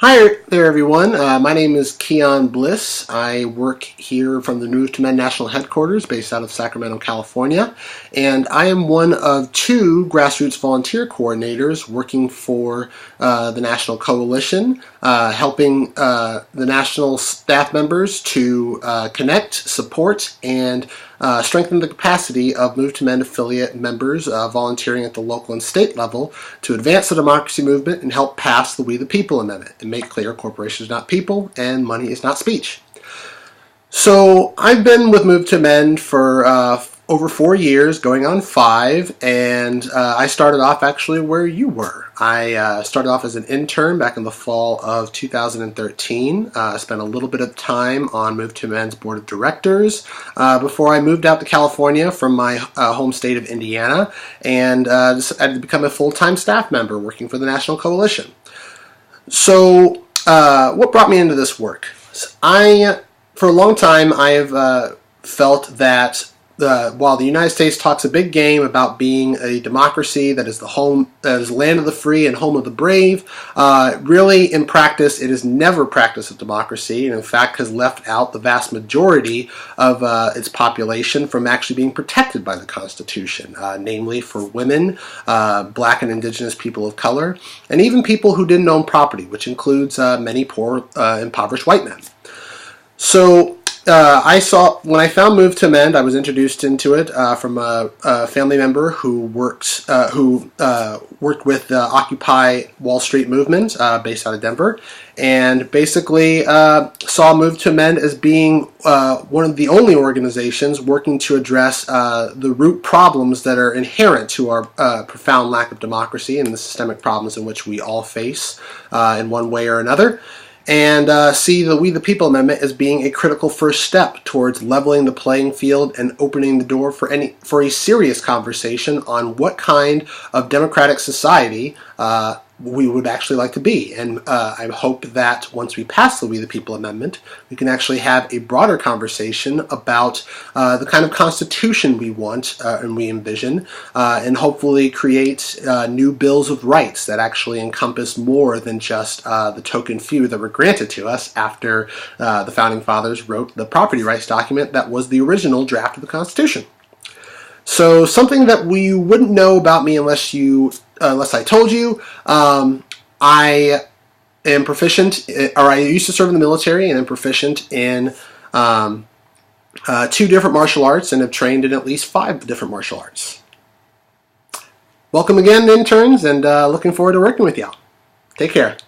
Hi there, everyone. My name is Keyan Bliss. I work here from the Move to Men National Headquarters based out of Sacramento, California, and I am one of two grassroots volunteer coordinators working for the National Coalition, helping the national staff members to connect, support, and strengthen the capacity of Move to Men affiliate members volunteering at the local and state level to advance the democracy movement and help pass the We the People Amendment and make clear corporations are not people and money is not speech. So I've been with Move to Men for over 4 years, going on 5, and I started off actually where you were. I started off as an intern back in the fall of 2013. Spent a little bit of time on Move to Men's board of directors before I moved out to California from my home state of Indiana and decided to become a full-time staff member working for the National Coalition. So what brought me into this work? For a long time, I have felt that while the United States talks a big game about being a democracy that is the land of the free and home of the brave, really in practice it is never practice of democracy, and in fact has left out the vast majority of its population from actually being protected by the Constitution, namely for women, black and indigenous people of color, and even people who didn't own property, which includes many poor, impoverished white men. So when I found Move to Mend, I was introduced into it from a family member who worked with the Occupy Wall Street movement based out of Denver, and basically saw Move to Mend as being one of the only organizations working to address the root problems that are inherent to our profound lack of democracy and the systemic problems in which we all face in one way or another. And see the We the People Amendment as being a critical first step towards leveling the playing field and opening the door for a serious conversation on what kind of democratic society we would actually like to be. And I hope that once we pass the We the People Amendment, we can actually have a broader conversation about the kind of constitution we want and we envision, and hopefully create new bills of rights that actually encompass more than just the token few that were granted to us after the Founding Fathers wrote the property rights document that was the original draft of the Constitution. So something that we wouldn't know about me unless I told you, I am proficient, or I used to serve in the military and am proficient in 2 different martial arts and have trained in at least 5 different martial arts. Welcome again, interns, and looking forward to working with y'all. Take care.